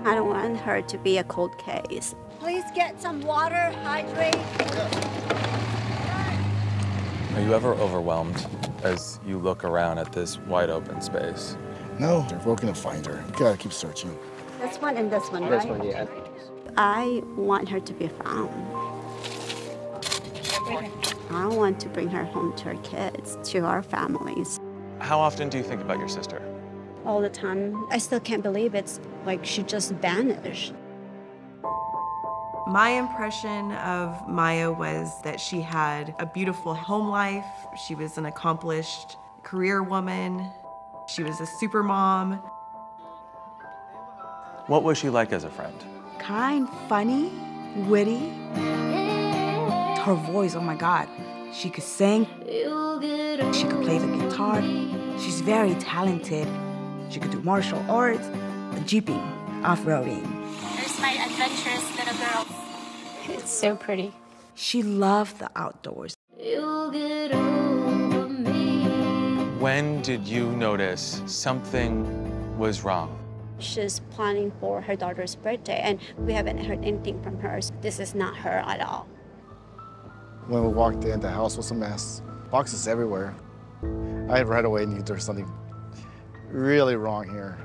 I don't want her to be a cold case. Please get some water, hydrate. Are you ever overwhelmed as you look around at this wide open space? No, we're going to find her. We gotta keep searching. This one and this one, right? This one, yeah. I want her to be found. I want to bring her home to our kids, to our families. How often do you think about your sister? All the time. I still can't believe it's like she just vanished. My impression of Maya was that she had a beautiful home life. She was an accomplished career woman. She was a super mom. What was she like as a friend? Kind, funny, witty. Her voice, oh my God. She could sing. She could play the guitar. She's very talented. She could do martial arts, jeeping, off-roading. There's my adventurous little girl. It's so pretty. She loved the outdoors. When did you notice something was wrong? She's planning for her daughter's birthday, and we haven't heard anything from her. This is not her at all. When we walked in, the house was a mess. Boxes everywhere. I right away knew there's something really wrong here.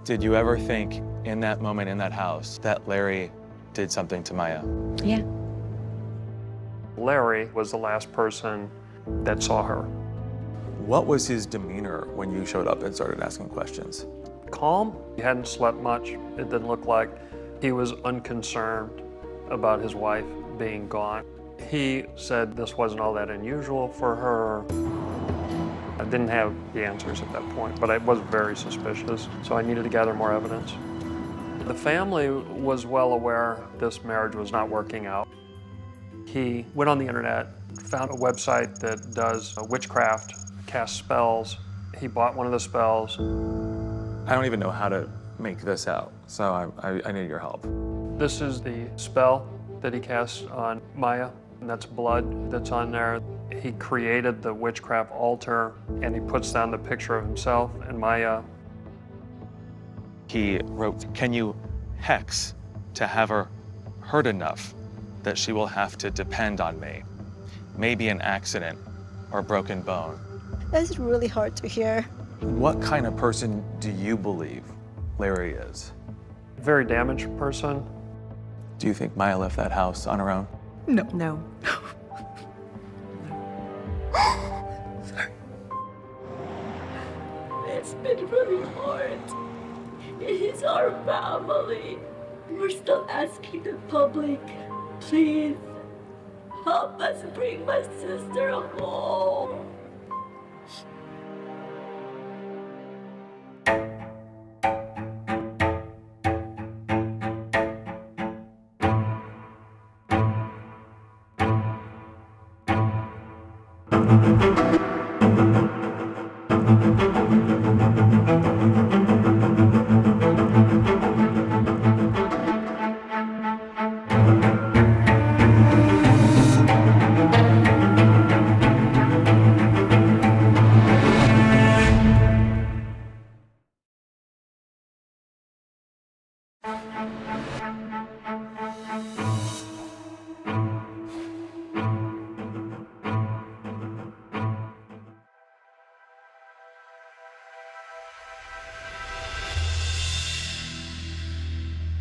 Did you ever think in that moment in that house that Larry did something to Maya? Yeah. Larry was the last person that saw her. What was his demeanor when you showed up and started asking questions? Calm. He hadn't slept much. It didn't look like he was unconcerned about his wife being gone. He said this wasn't all that unusual for her. I didn't have the answers at that point, but I was very suspicious, so I needed to gather more evidence. The family was well aware this marriage was not working out. He went on the internet, found a website that does witchcraft, casts spells. He bought one of the spells. I don't even know how to make this out, so I need your help. This is the spell that he cast on Maya, and that's blood that's on there. He created the witchcraft altar, and he puts down the picture of himself and Maya. He wrote, "Can you hex to have her hurt enough that she will have to depend on me? Maybe an accident or broken bone." That's really hard to hear. What kind of person do you believe Larry is? Very damaged person. Do you think Maya left that house on her own? No. No. It's been really hard. It is our family. We're still asking the public, please help us bring my sister home.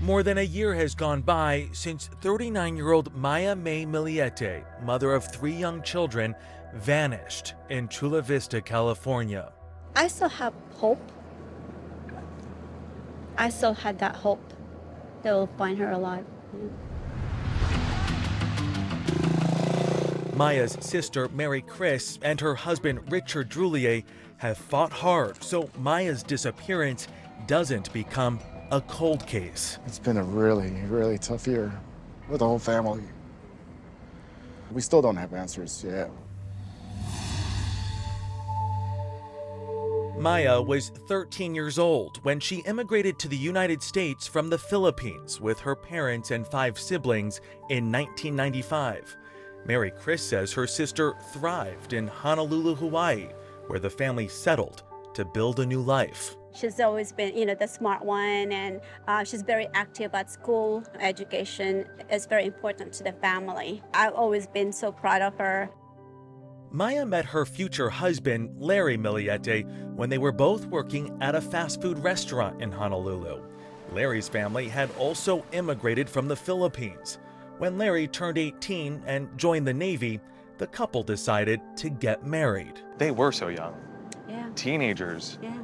More than a year has gone by since 39-year-old Maya May Millete, mother of 3 young children, vanished in Chula Vista, California. I still have hope. I still had that hope that we'll find her alive. Maya's sister, Mary Chris, and her husband, Richard Drulier, have fought hard so Maya's disappearance doesn't become a cold case. It's been a really, really tough year with the whole family. We still don't have answers yet. Maya was 13 years old when she immigrated to the United States from the Philippines with her parents and 5 siblings in 1995. Mary Chris says her sister thrived in Honolulu, Hawaii, where the family settled to build a new life. She's always been, the smart one, and she's very active at school. Education is very important to the family. I've always been so proud of her. Maya met her future husband, Larry Millete, when they were both working at a fast food restaurant in Honolulu. Larry's family had also immigrated from the Philippines. When Larry turned 18 and joined the Navy, the couple decided to get married. They were so young. Yeah. Teenagers. Yeah.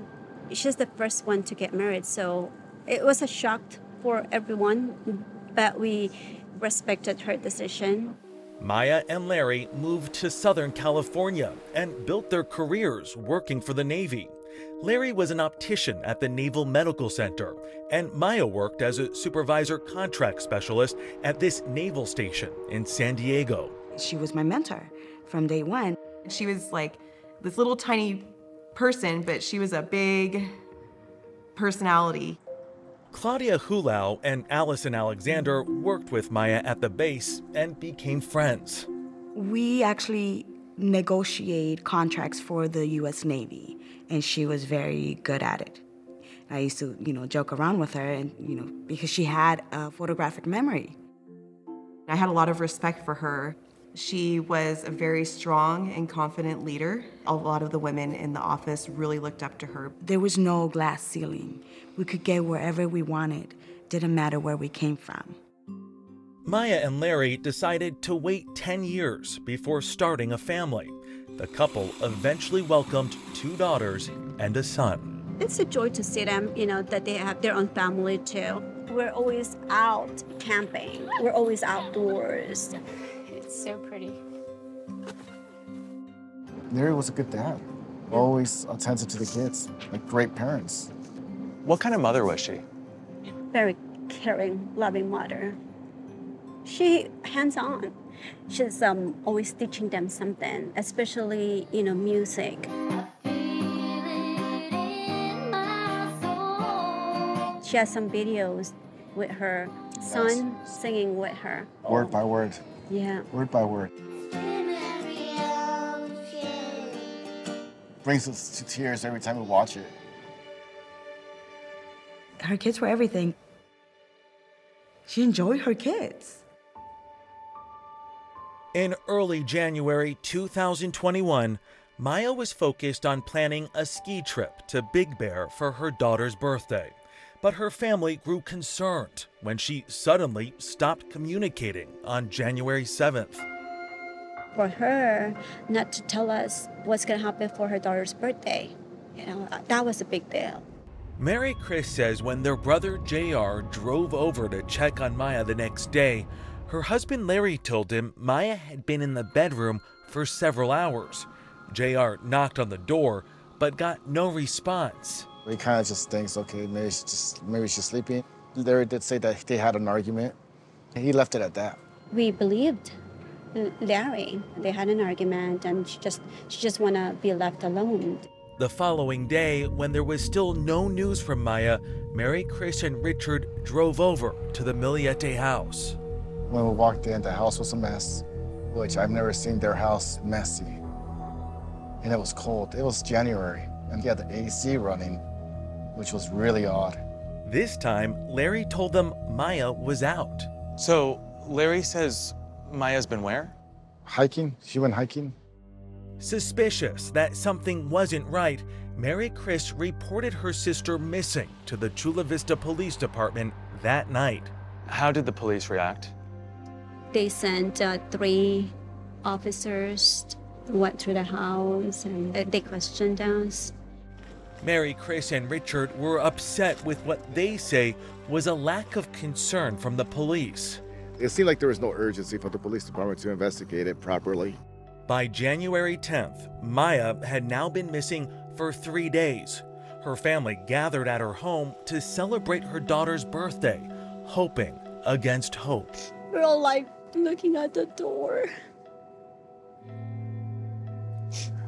She's the first one to get married, so it was a shock for everyone, but we respected her decision. Maya and Larry moved to Southern California and built their careers working for the Navy. Larry was an optician at the Naval Medical Center, and Maya worked as a supervisor contract specialist at this naval station in San Diego. She was my mentor from day one. She was like this little tiny person, but she was a big personality. Claudia Hulao and Allison Alexander worked with Maya at the base and became friends. We actually negotiate contracts for the U.S. Navy, and she was very good at it. I used to, joke around with her, and, because she had a photographic memory. I had a lot of respect for her. She was a very strong and confident leader. A lot of the women in the office really looked up to her. There was no glass ceiling. We could get wherever we wanted. Didn't matter where we came from. Maya and Larry decided to wait 10 years before starting a family. The couple eventually welcomed 2 daughters and a son. It's a joy to see them, that they have their own family too. We're always out camping. We're always outdoors. It's so pretty. Larry was a good dad. Always attentive to the kids, like great parents. What kind of mother was she? Very caring, loving mother. She hands-on. She's always teaching them something, especially, music. She has some videos with her son singing with her. Word by word. Yeah. Word by word. Brings us to tears every time we watch it. Her kids were everything. She enjoyed her kids. In early January 2021, Maya was focused on planning a ski trip to Big Bear for her daughter's birthday. But her family grew concerned when she suddenly stopped communicating on January 7th. For her not to tell us what's going to happen for her daughter's birthday, that was a big deal. Mary Chris says when their brother JR drove over to check on Maya the next day, her husband Larry told him Maya had been in the bedroom for several hours. JR knocked on the door, but got no response. He kind of just thinks, okay, maybe she's sleeping. Larry did say that they had an argument. He left it at that. We believed Larry. They had an argument, and she just want to be left alone. The following day, when there was still no news from Maya, Mary Chris and Richard drove over to the Millete house. When we walked in, the house was a mess, which I've never seen their house messy. And it was cold. It was January, and he had the AC running, which was really odd. This time, Larry told them Maya was out. So Larry says Maya's been where? Hiking. She went hiking. Suspicious that something wasn't right, Mary Chris reported her sister missing to the Chula Vista Police Department that night. How did the police react? They sent 3 officers, went through the house, and they questioned us. Mary Chris and Richard were upset with what they say was a lack of concern from the police. It seemed like there was no urgency for the police department to investigate it properly. By January 10th, Maya had now been missing for 3 days. Her family gathered at her home to celebrate her daughter's birthday, hoping against hope. We're all like looking at the door,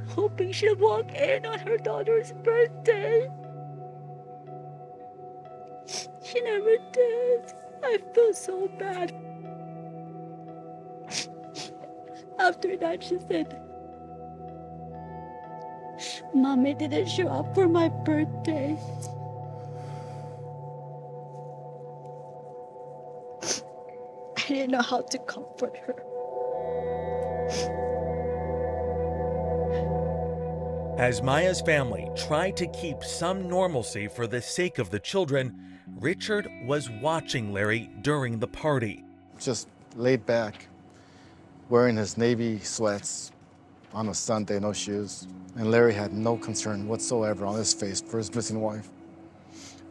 hoping she'll walk in on her daughter's birthday. She never did. I feel so bad. After that, she said Mommy didn't show up for my birthday. I didn't know how to comfort her. As Maya's family tried to keep some normalcy for the sake of the children, Richard was watching Larry during the party. Just laid back, wearing his Navy sweats on a Sunday, no shoes. And Larry had no concern whatsoever on his face for his missing wife.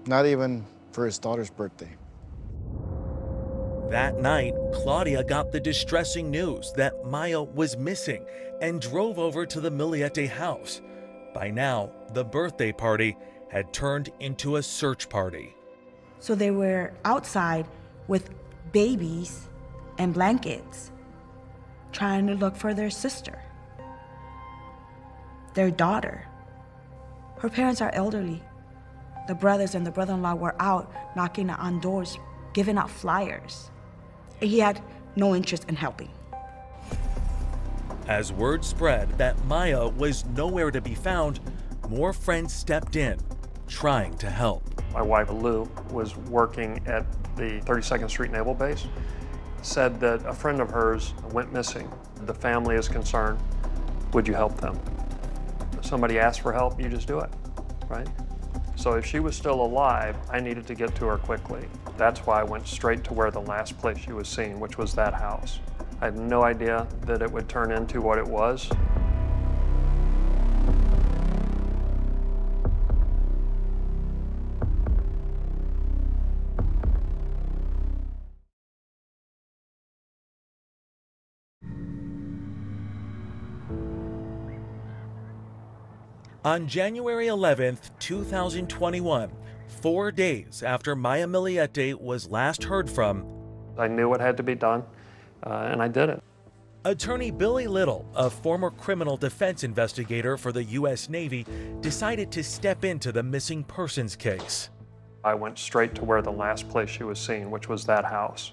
Not even for his daughter's birthday. That night, Claudia got the distressing news that Maya was missing and drove over to the Millete house. By now, the birthday party had turned into a search party. So they were outside with babies and blankets, trying to look for their sister, their daughter. Her parents are elderly. The brothers and the brother-in-law were out knocking on doors, giving out flyers. He had no interest in helping. As word spread that Maya was nowhere to be found, more friends stepped in, trying to help. My wife, Lou, was working at the 32nd Street Naval Base, said that a friend of hers went missing. The family is concerned. Would you help them? If somebody asks for help, you just do it, right? So if she was still alive, I needed to get to her quickly. That's why I went straight to where the last place she was seen, which was that house. I had no idea that it would turn into what it was. On January 11th, 2021, 4 days after Maya Millete was last heard from, I knew what had to be done, and I did it. Attorney Billy Little, a former criminal defense investigator for the U.S. Navy, decided to step into the missing persons case. I went straight to where the last place she was seen, which was that house.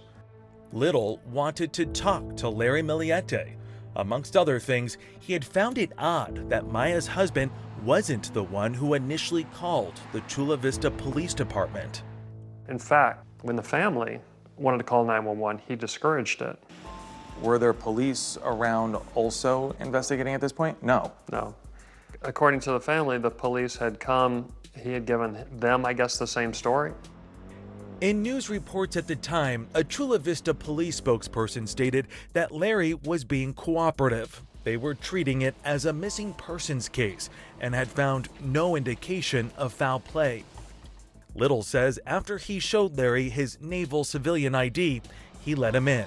Little wanted to talk to Larry Millete. Amongst other things, he had found it odd that Maya's husband wasn't the one who initially called the Chula Vista Police Department. In fact, when the family wanted to call 911, he discouraged it. Were there police around also investigating at this point? No. No. According to the family, the police had come. He had given them, I guess, the same story. In news reports at the time, a Chula Vista police spokesperson stated that Larry was being cooperative. They were treating it as a missing persons case and had found no indication of foul play. Little says after he showed Larry his naval civilian ID, he let him in.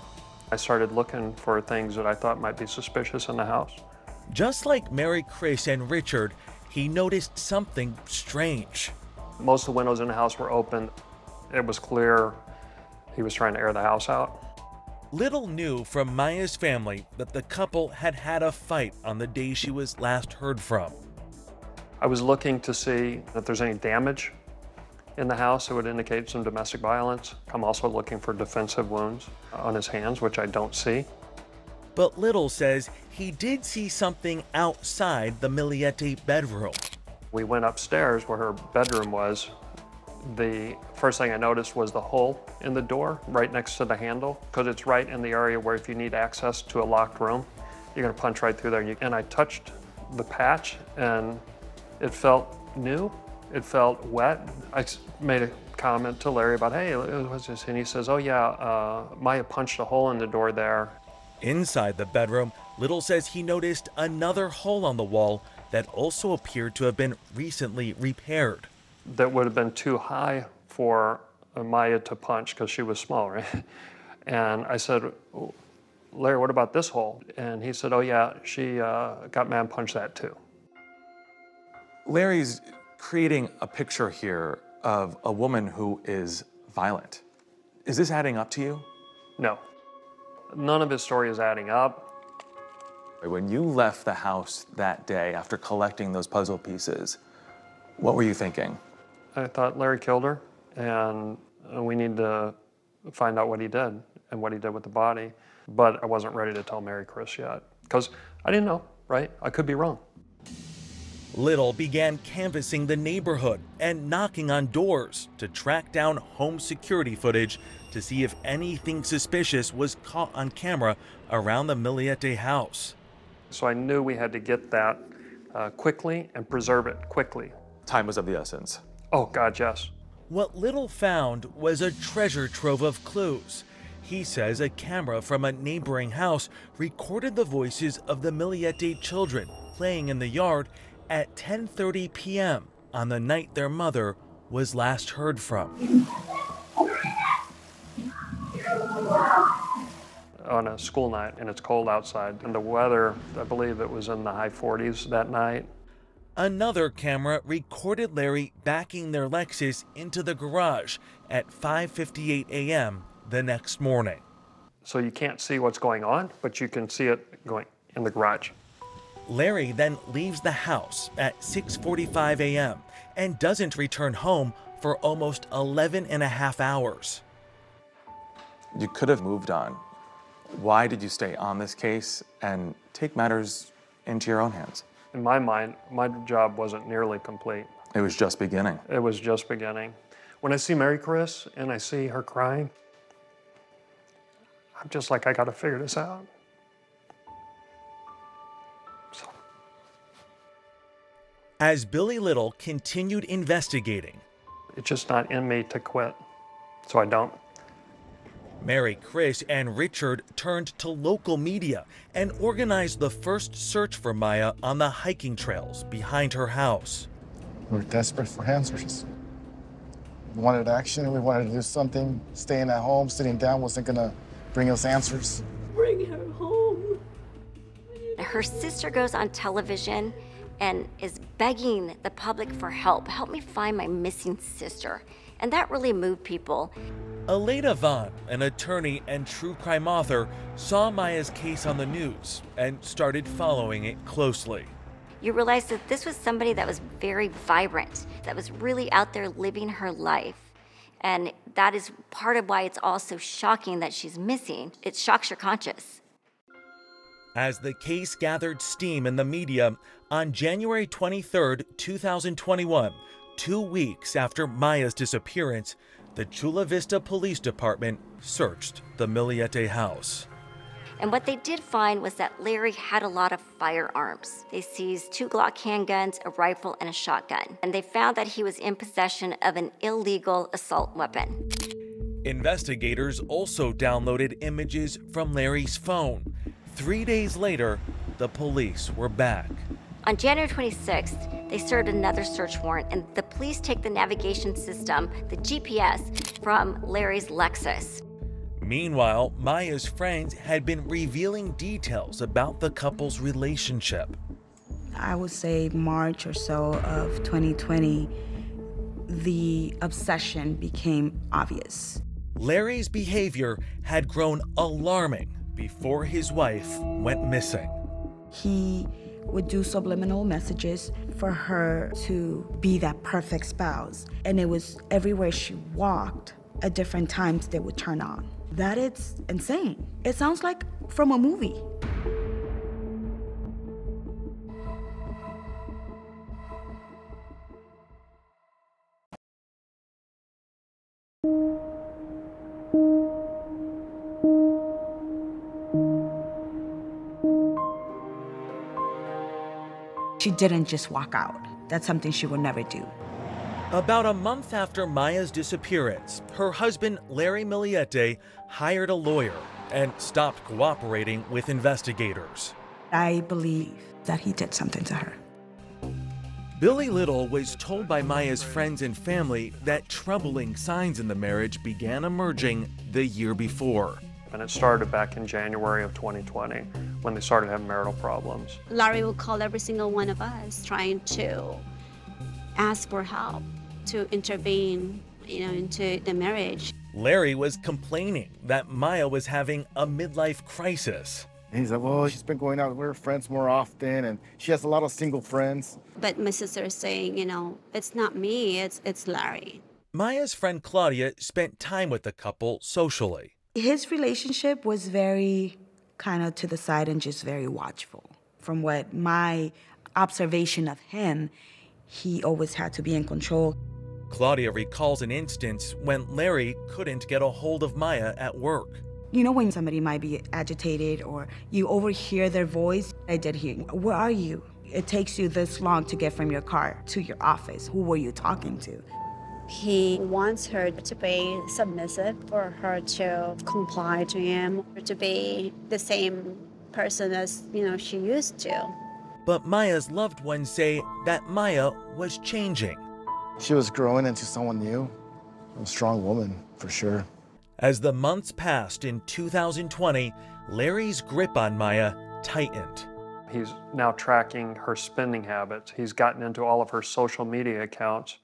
I started looking for things that I thought might be suspicious in the house. Just like Mary, Chris, and Richard, he noticed something strange. Most of the windows in the house were open. It was clear he was trying to air the house out. Little knew from Maya's family that the couple had had a fight on the day she was last heard from. I was looking to see if there's any damage in the house that would indicate some domestic violence. I'm also looking for defensive wounds on his hands, which I don't see. But Little says he did see something outside the Millete bedroom. We went upstairs where her bedroom was. The first thing I noticed was the hole in the door right next to the handle, because it's right in the area where if you need access to a locked room, you're gonna punch right through there. And I touched the patch and it felt new. It felt wet. I made a comment to Larry about, hey, what's this? And he says, oh yeah, Maya punched a hole in the door there. Inside the bedroom, Little says he noticed another hole on the wall that also appeared to have been recently repaired. That would have been too high for Maya to punch because she was small, right? And I said, Larry, what about this hole? And he said, oh yeah, she got mad and punched that too. Larry's creating a picture here of a woman who is violent. Is this adding up to you? No. None of his story is adding up. When you left the house that day after collecting those puzzle pieces, what were you thinking? I thought Larry killed her, and we need to find out what he did and what he did with the body. But I wasn't ready to tell Mary Chris yet, because I didn't know, right? I could be wrong. Little began canvassing the neighborhood and knocking on doors to track down home security footage to see if anything suspicious was caught on camera around the Millete house. So I knew we had to get that quickly and preserve it quickly. Time was of the essence. Oh, God, yes. What Little found was a treasure trove of clues. He says a camera from a neighboring house recorded the voices of the Millete children playing in the yard at 10:30 p.m. on the night their mother was last heard from. On a school night, and it's cold outside, and the weather, I believe it was in the high 40s that night. Another camera recorded Larry backing their Lexus into the garage at 5:58 a.m. the next morning. So you can't see what's going on, but you can see it going in the garage. Larry then leaves the house at 6:45 a.m. and doesn't return home for almost 11 and a half hours. You could have moved on. Why did you stay on this case and take matters into your own hands? In my mind, my job wasn't nearly complete. It was just beginning. It was just beginning. When I see Mary Chris and I see her crying, I'm just like, I gotta figure this out. So. As Billy Little continued investigating, It's just not in me to quit, so I don't. Mary Chris and Richard turned to local media and organized the first search for Maya on the hiking trails behind her house. We were desperate for answers. We wanted action, we wanted to do something. Staying at home, sitting down wasn't gonna bring us answers. Bring her home. Her sister goes on television and is begging the public for help. Help me find my missing sister. And that really moved people. Elena Vaughn, an attorney and true crime author, saw Maya's case on the news and started following it closely. You realize that this was somebody that was very vibrant, that was really out there living her life. And that is part of why it's also shocking that she's missing. It shocks your conscience. As the case gathered steam in the media, on January 23, 2021, 2 weeks after Maya's disappearance, the Chula Vista Police Department searched the Millete house. And what they did find was that Larry had a lot of firearms. They seized 2 Glock handguns, a rifle, and a shotgun. And they found that he was in possession of an illegal assault weapon. Investigators also downloaded images from Larry's phone. 3 days later, the police were back. On January 26th, they served another search warrant, and the police take the navigation system, the GPS, from Larry's Lexus. Meanwhile, Maya's friends had been revealing details about the couple's relationship. I would say March or so of 2020, the obsession became obvious. Larry's behavior had grown alarming before his wife went missing. He would do subliminal messages for her to be that perfect spouse. And it was everywhere she walked, at different times they would turn on. That is insane. It sounds like from a movie. She didn't just walk out. That's something she would never do. About a month after Maya's disappearance, her husband, Larry Millete, hired a lawyer and stopped cooperating with investigators. I believe that he did something to her. Billy Little was told by Maya's friends and family that troubling signs in the marriage began emerging the year before. And it started back in January of 2020 when they started having marital problems. Larry will call every single one of us trying to ask for help, to intervene, into the marriage. Larry was complaining that Maya was having a midlife crisis. He's like, well, she's been going out with her friends more often, and she has a lot of single friends. But my sister is saying, it's not me, it's Larry. Maya's friend Claudia spent time with the couple socially. His relationship was very kind of to the side and just very watchful. From what my observation of him, he always had to be in control. Claudia recalls an instance when Larry couldn't get a hold of Maya at work. You know when somebody might be agitated or you overhear their voice? I did hear, "Where are you?" It takes you this long to get from your car to your office. Who were you talking to? He wants her to be submissive, for her to comply to him, to be the same person as, she used to. But Maya's loved ones say that Maya was changing. She was growing into someone new, a strong woman, for sure. As the months passed in 2020, Larry's grip on Maya tightened. He's now tracking her spending habits. He's gotten into all of her social media accounts.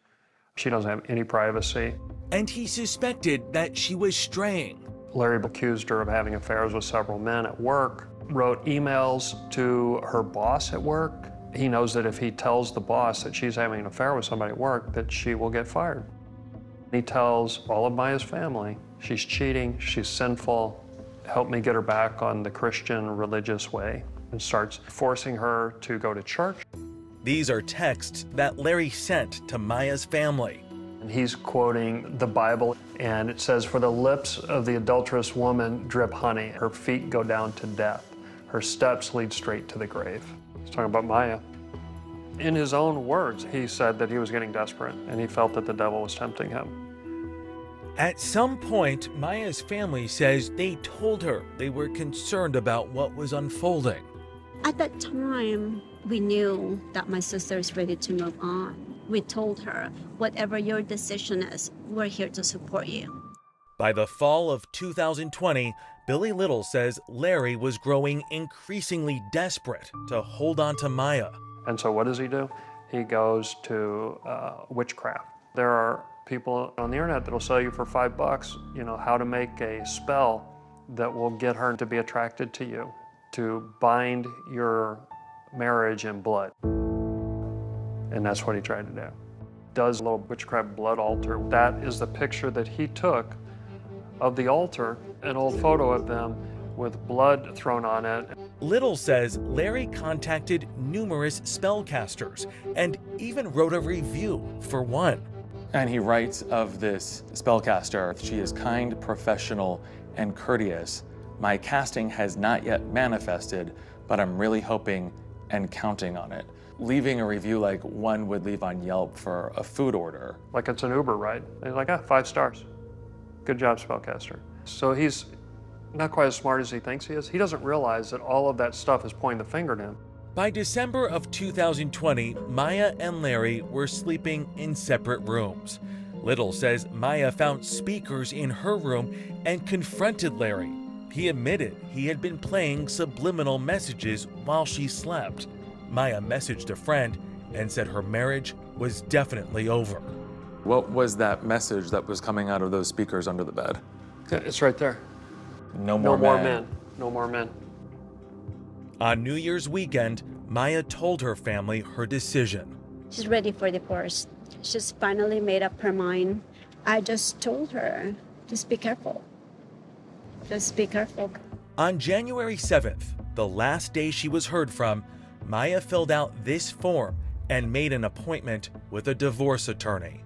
She doesn't have any privacy. And he suspected that she was straying. Larry accused her of having affairs with several men at work, wrote emails to her boss at work. He knows that if he tells the boss that she's having an affair with somebody at work, that she will get fired. He tells all of Maya's family, she's cheating, she's sinful, help me get her back on the Christian religious way, and starts forcing her to go to church. These are texts that Larry sent to Maya's family. And he's quoting the Bible, and it says, "For the lips of the adulterous woman drip honey. Her feet go down to death. Her steps lead straight to the grave." He's talking about Maya. In his own words, he said that he was getting desperate, and he felt that the devil was tempting him. At some point, Maya's family says they told her they were concerned about what was unfolding. At that time, we knew that my sister is ready to move on. We told her, whatever your decision is, we're here to support you. By the fall of 2020, Billy Little says Larry was growing increasingly desperate to hold on to Maya. And so what does he do? He goes to witchcraft. There are people on the internet that'll sell you for $5, how to make a spell that will get her to be attracted to you, to bind your marriage in blood. And that's what he tried to do. Does a little witchcraft blood altar. That is the picture that he took of the altar, an old photo of them with blood thrown on it. Little says Larry contacted numerous spellcasters and even wrote a review for one. And he writes of this spellcaster, "She is kind, professional, and courteous. My casting has not yet manifested, but I'm really hoping and counting on it." Leaving a review like one would leave on Yelp for a food order. Like it's an Uber ride. And he's like, 5 stars. Good job, spellcaster. So he's not quite as smart as he thinks he is. He doesn't realize that all of that stuff is pointing the finger at him. By December of 2020, Maya and Larry were sleeping in separate rooms. Little says Maya found speakers in her room and confronted Larry. He admitted he had been playing subliminal messages while she slept. Maya messaged a friend and said her marriage was definitely over. What was that message that was coming out of those speakers under the bed? It's right there. No more men. No more men. On New Year's weekend, Maya told her family her decision. She's ready for divorce. She's finally made up her mind. I just told her, just be careful. Just be careful. On January 7th, the last day she was heard from, Maya filled out this form and made an appointment with a divorce attorney.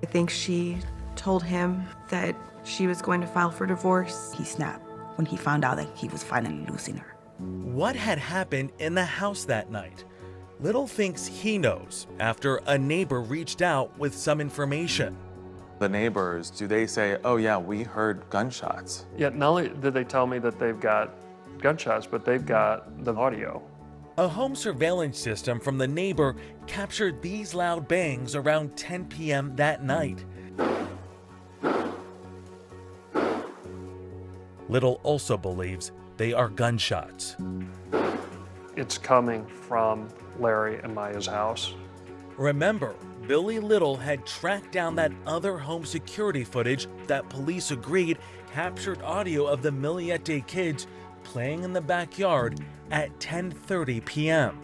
I think she told him that she was going to file for divorce. He snapped when he found out that he was finally losing her. What had happened in the house that night? Little thinks he knows after a neighbor reached out with some information. The neighbors, do they say, "Oh yeah, we heard gunshots"? Yeah, not only did they tell me that they've got gunshots, but they've got the audio. A home surveillance system from the neighbor captured these loud bangs around 10 p.m. that night. Little also believes they are gunshots. It's coming from Larry and Maya's house. Remember, Billy Little had tracked down that other home security footage that police agreed captured audio of the Millete kids playing in the backyard at 10:30 p.m.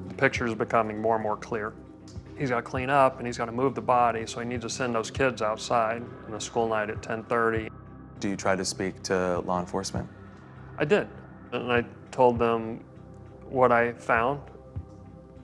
The picture is becoming more and more clear. He's got to clean up and he's got to move the body, so he needs to send those kids outside on a school night at 10:30. Do you try to speak to law enforcement? I did, and I told them what I found,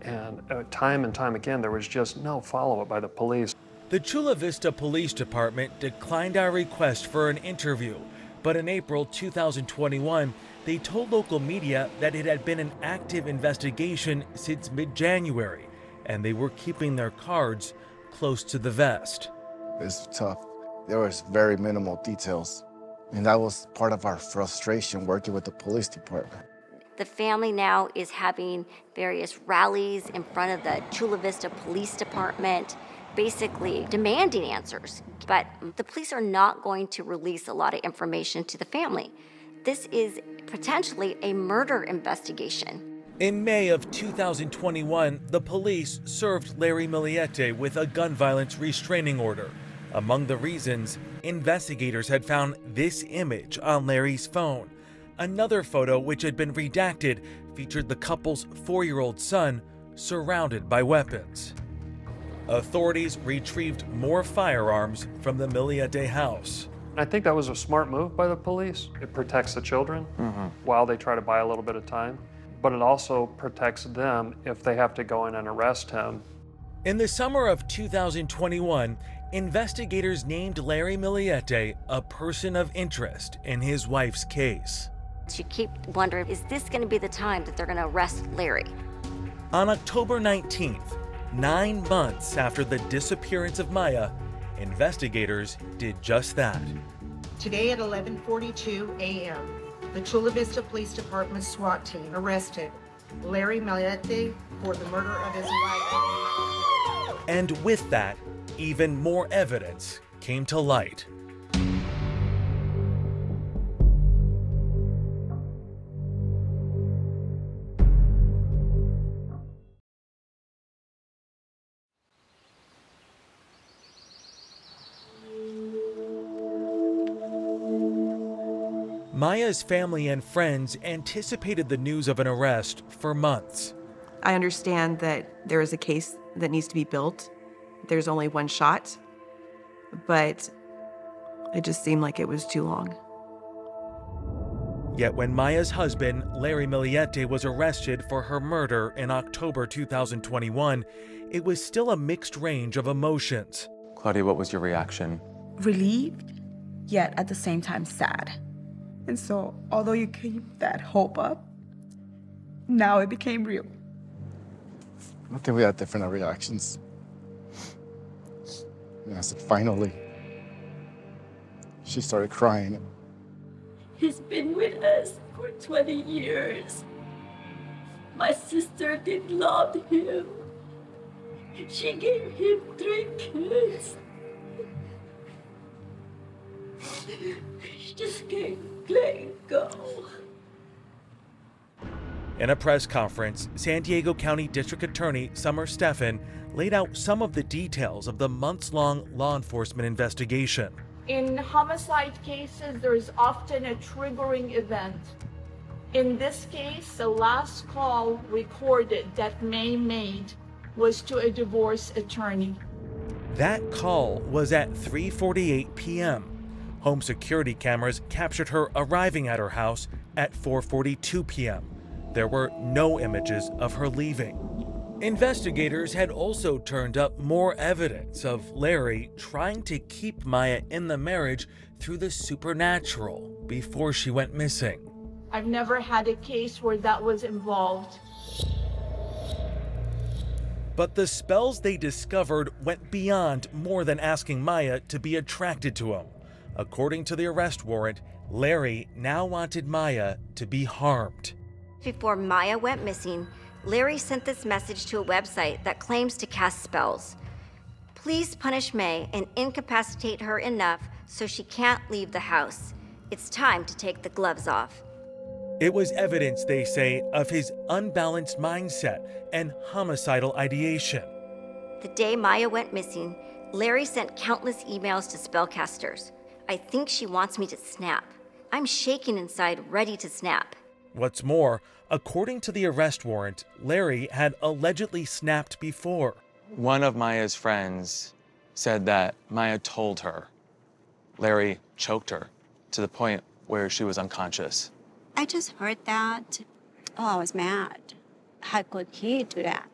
and time and time again, there was just no follow-up by the police. The Chula Vista Police Department declined our request for an interview, but in April 2021, they told local media that it had been an active investigation since mid-January, and they were keeping their cards close to the vest. It's tough. There was very minimal details, and that was part of our frustration working with the police department. The family now is having various rallies in front of the Chula Vista Police Department, basically demanding answers. But the police are not going to release a lot of information to the family. This is potentially a murder investigation. In May of 2021, the police served Larry Millete with a gun violence restraining order. Among the reasons, investigators had found this image on Larry's phone. Another photo, which had been redacted, featured the couple's 4-year-old son surrounded by weapons. Authorities retrieved more firearms from the Millete house. I think that was a smart move by the police. It protects the children while they try to buy a little bit of time, but it also protects them if they have to go in and arrest him. In the summer of 2021, investigators named Larry Millete a person of interest in his wife's case. You keep wondering, is this going to be the time that they're going to arrest Larry? On October 19th, 9 months after the disappearance of Maya, investigators did just that. Today at 11:42 a.m., the Chula Vista Police Department SWAT team arrested Larry Millete for the murder of his wife. And with that, even more evidence came to light. Maya's family and friends anticipated the news of an arrest for months. I understand that there is a case that needs to be built. There's only one shot, but it just seemed like it was too long. Yet when Maya's husband, Larry Millete, was arrested for her murder in October 2021, it was still a mixed range of emotions. Claudia, what was your reaction? Relieved, yet at the same time sad. And so, although you keep that hope up, now it became real. I think we had different reactions. And I said, finally. She started crying. He's been with us for 20 years. My sister did love him. She gave him 3 kids. She just can't let go. In a press conference, San Diego County District Attorney Summer Stephan laid out some of the details of the months-long law enforcement investigation. In homicide cases, there is often a triggering event. In this case, the last call recorded that May made was to a divorce attorney. That call was at 3:48 p.m. Home security cameras captured her arriving at her house at 4:42 p.m. There were no images of her leaving. Investigators had also turned up more evidence of Larry trying to keep Maya in the marriage through the supernatural before she went missing. I've never had a case where that was involved. But the spells they discovered went beyond more than asking Maya to be attracted to him. According to the arrest warrant, Larry now wanted Maya to be harmed. Before Maya went missing, Larry sent this message to a website that claims to cast spells. Please punish May and incapacitate her enough so she can't leave the house. It's time to take the gloves off. It was evidence, they say, of his unbalanced mindset and homicidal ideation. The day Maya went missing, Larry sent countless emails to spellcasters. I think she wants me to snap. I'm shaking inside, ready to snap. What's more, according to the arrest warrant, Larry had allegedly snapped before. One of Maya's friends said that Maya told her Larry choked her to the point where she was unconscious. I just heard that. Oh, I was mad. How could he do that?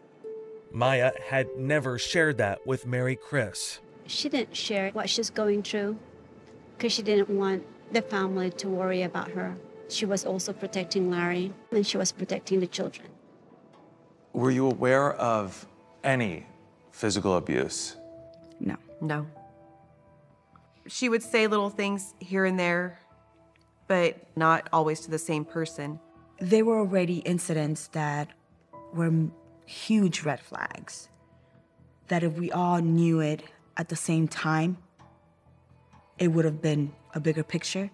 Maya had never shared that with Mary Chris. She didn't share what she's going through because she didn't want the family to worry about her. She was also protecting Larry, and she was protecting the children. Were you aware of any physical abuse? No. No. She would say little things here and there, but not always to the same person. There were already incidents that were huge red flags, that if we all knew it at the same time, it would have been a bigger picture.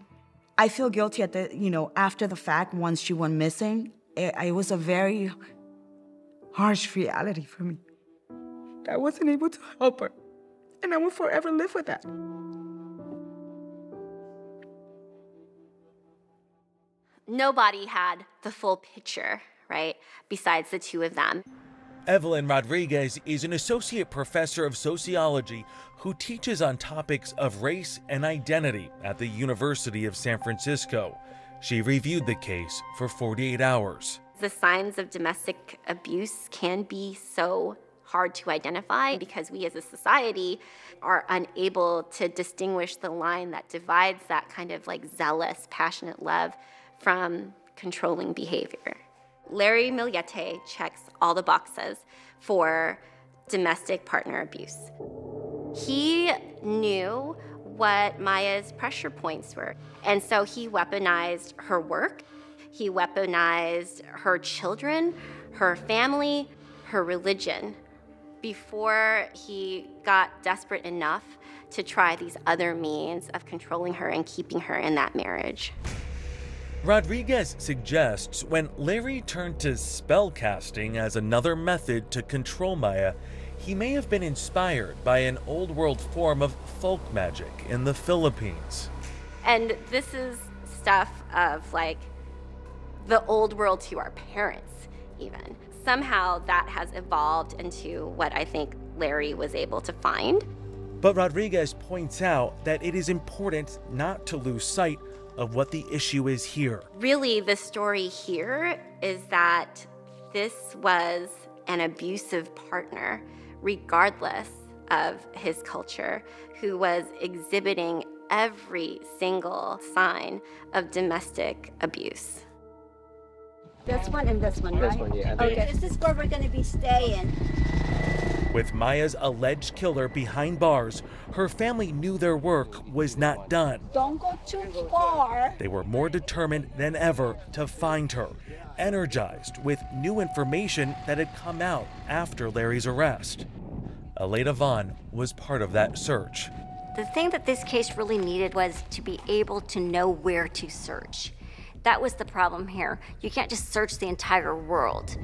I feel guilty at the, after the fact, once she went missing, it was a very harsh reality for me. I wasn't able to help her, and I will forever live with that. Nobody had the full picture, right, besides the two of them. Evelyn Rodriguez is an associate professor of sociology who teaches on topics of race and identity at the University of San Francisco. She reviewed the case for 48 hours. The signs of domestic abuse can be so hard to identify because we as a society are unable to distinguish the line that divides that kind of like zealous, passionate love from controlling behavior. Larry Millete checks all the boxes for domestic partner abuse. He knew what Maya's pressure points were, and so he weaponized her work, he weaponized her children, her family, her religion, before he got desperate enough to try these other means of controlling her and keeping her in that marriage. Rodriguez suggests when Larry turned to spellcasting as another method to control Maya, he may have been inspired by an old world form of folk magic in the Philippines. And this is stuff of like the old world to our parents, even. Somehow that has evolved into what I think Larry was able to find. But Rodriguez points out that it is important not to lose sight of what the issue is here. Really, the story here is that this was an abusive partner, regardless of his culture, who was exhibiting every single sign of domestic abuse. This one and this one, right? This one, yeah. Okay, this is where we're going to be staying. With Maya's alleged killer behind bars, her family knew their work was not done. Don't go too far. They were more determined than ever to find her, energized with new information that had come out after Larry's arrest. Aleda Vaughn was part of that search. The thing that this case really needed was to be able to know where to search. That was the problem here. You can't just search the entire world.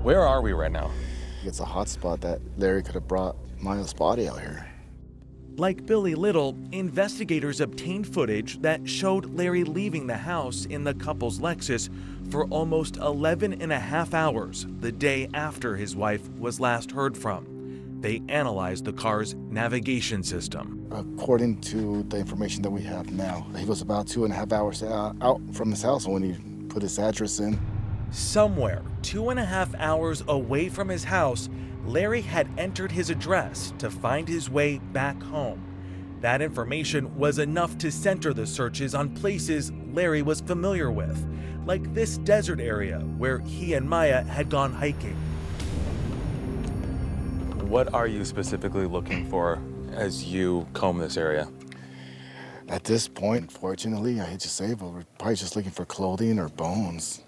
Where are we right now? It's a hot spot that Larry could have brought Maya's body out here. Like Billy Little, investigators obtained footage that showed Larry leaving the house in the couple's Lexus for almost 11.5 hours the day after his wife was last heard from. They analyzed the car's navigation system. According to the information that we have now, he was about 2.5 hours out from his house when he put his address in. Somewhere 2.5 hours away from his house, Larry had entered his address to find his way back home. That information was enough to center the searches on places Larry was familiar with, like this desert area where he and Maya had gone hiking. What are you specifically looking for as you comb this area? At this point, unfortunately, I hate to say it, but we're probably just looking for clothing or bones.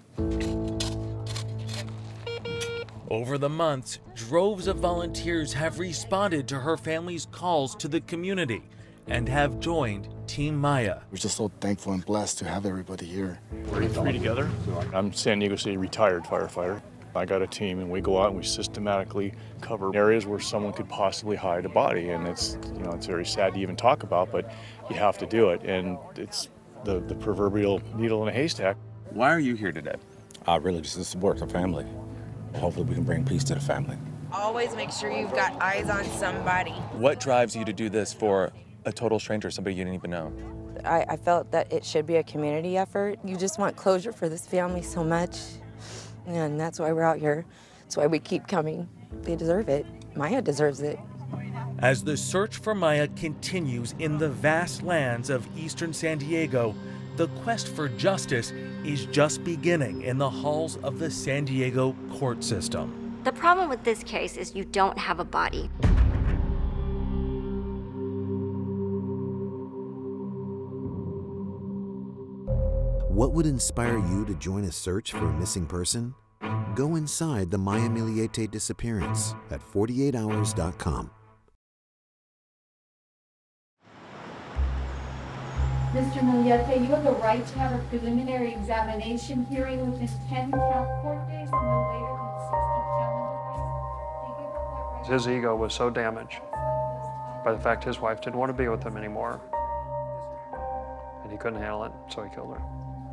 Over the months, droves of volunteers have responded to her family's calls to the community and have joined Team Maya. We're just so thankful and blessed to have everybody here. We're three together. I'm San Diego City retired firefighter. I got a team and we go out and we systematically cover areas where someone could possibly hide a body. And it's, it's very sad to even talk about, but you have to do it. And it's the proverbial needle in a haystack. Why are you here today? Really just to support the family. Hopefully we can bring peace to the family. Always make sure you've got eyes on somebody. What drives you to do this for a total stranger, somebody you didn't even know? I felt that it should be a community effort. You just want closure for this family so much, and that's why we're out here. That's why we keep coming. They deserve it. Maya deserves it. As the search for Maya continues in the vast lands of eastern San Diego, the quest for justice is just beginning in the halls of the San Diego court system. The problem with this case is you don't have a body. What would inspire you to join a search for a missing person? Go inside the Maya Millete disappearance at 48hours.com. Mr. Millete, you have the right to have a preliminary examination hearing within 10 court days and no later than 60 calendar days. His ego was so damaged by the fact his wife didn't want to be with him anymore, and he couldn't handle it, so he killed her.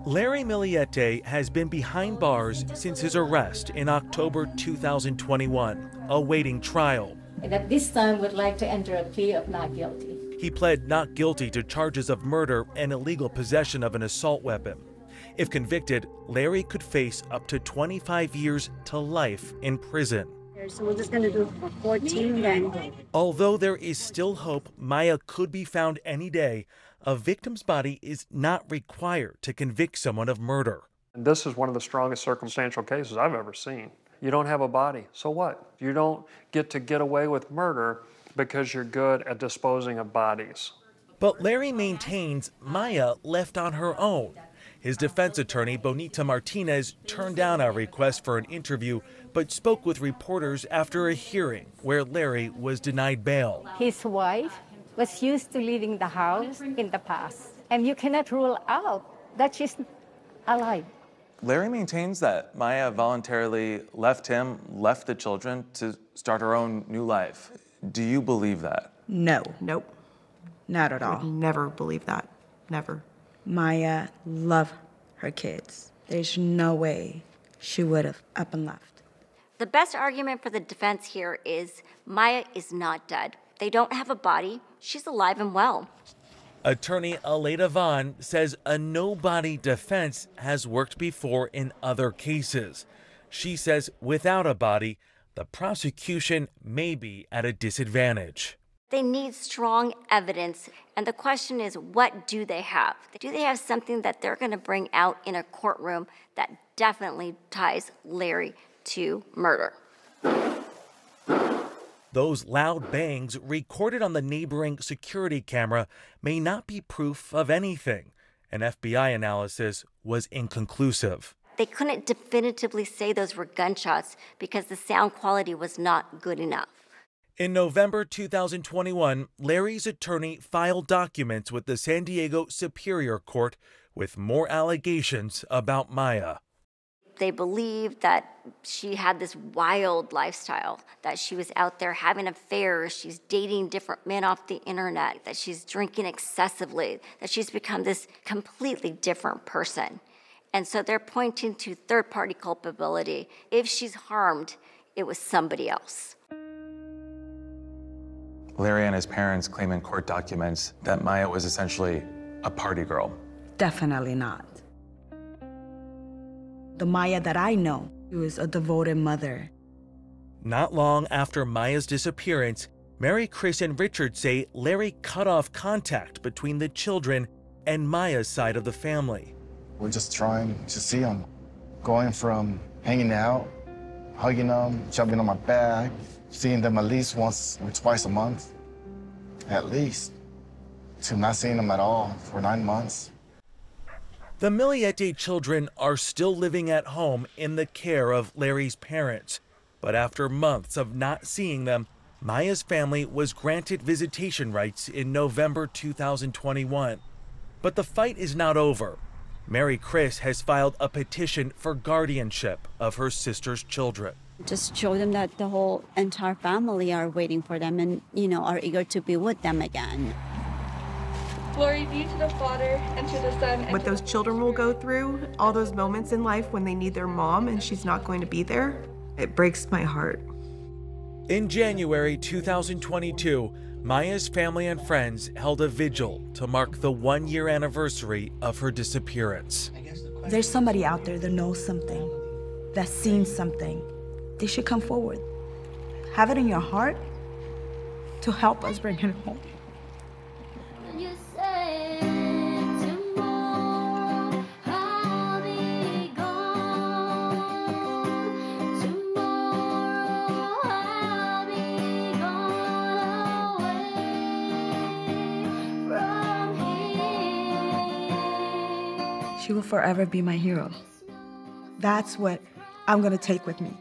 Larry Millete has been behind bars since his arrest in October 2021, awaiting trial. And at this time would like to enter a plea of not guilty. He pled not guilty to charges of murder and illegal possession of an assault weapon. If convicted, Larry could face up to 25 years to life in prison. So we're just going to do 14 then. Although there is still hope Maya could be found any day, a victim's body is not required to convict someone of murder. And this is one of the strongest circumstantial cases I've ever seen. You don't have a body, so what? You don't get away with murder because you're good at disposing of bodies. But Larry maintains Maya left on her own. His defense attorney, Bonita Martinez, turned down our request for an interview, but spoke with reporters after a hearing where Larry was denied bail. His wife was used to leaving the house in the past, and you cannot rule out that she's alive. Larry maintains that Maya voluntarily left him, left the children to start her own new life. Do you believe that? No. Nope. Not at all. I would never believe that. Never. Maya loved her kids. There's no way she would have up and left. The best argument for the defense here is Maya is not dead. They don't have a body. She's alive and well. Attorney Aleda Vaughn says a no-body defense has worked before in other cases. She says without a body, the prosecution may be at a disadvantage. They need strong evidence, and the question is, what do they have? Do they have something that they're going to bring out in a courtroom that definitely ties Larry to murder? Those loud bangs recorded on the neighboring security camera may not be proof of anything. An FBI analysis was inconclusive. They couldn't definitively say those were gunshots because the sound quality was not good enough. In November 2021, Larry's attorney filed documents with the San Diego Superior Court with more allegations about Maya. They believed that she had this wild lifestyle, that she was out there having affairs, she's dating different men off the internet, that she's drinking excessively, that she's become this completely different person. And so they're pointing to third-party culpability. If she's harmed, it was somebody else. Larry and his parents claim in court documents that Maya was essentially a party girl. Definitely not. The Maya that I know, she was a devoted mother. Not long after Maya's disappearance, Mary, Chris, and Richard say Larry cut off contact between the children and Maya's side of the family. We're just trying to see them. Going from hanging out, hugging them, jumping on my back, seeing them at least once or twice a month, at least, to not seeing them at all for 9 months. The Millete children are still living at home in the care of Larry's parents. But after months of not seeing them, Maya's family was granted visitation rights in November 2021. But the fight is not over. Mary Chris has filed a petition for guardianship of her sister's children. Just show them that the whole entire family are waiting for them and, are eager to be with them again. Glory be to the Father, and to the Son, and What those children will go through, all those moments in life when they need their mom and she's not going to be there, it breaks my heart. In January 2022, Maya's family and friends held a vigil to mark the 1-year anniversary of her disappearance. There's somebody out there that knows something, that's seen something. They should come forward. Have it in your heart to help us bring her home. She will forever be my hero. That's what I'm gonna take with me.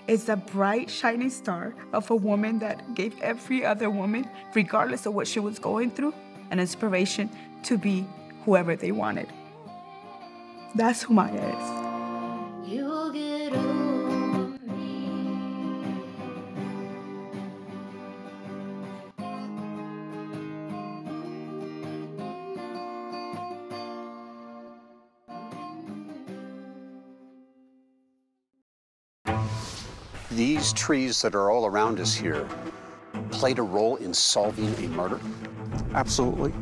It's the bright, shining star of a woman that gave every other woman, regardless of what she was going through, an inspiration to be whoever they wanted. That's who Maya is. You'll get over me. These trees that are all around us here played a role in solving a murder? Absolutely.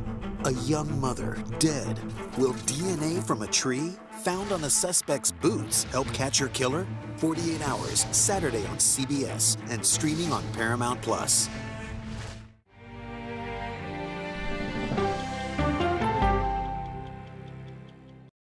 A young mother dead. Will DNA from a tree found on a suspect's boots help catch her killer? 48 Hours, Saturday on CBS and streaming on Paramount+.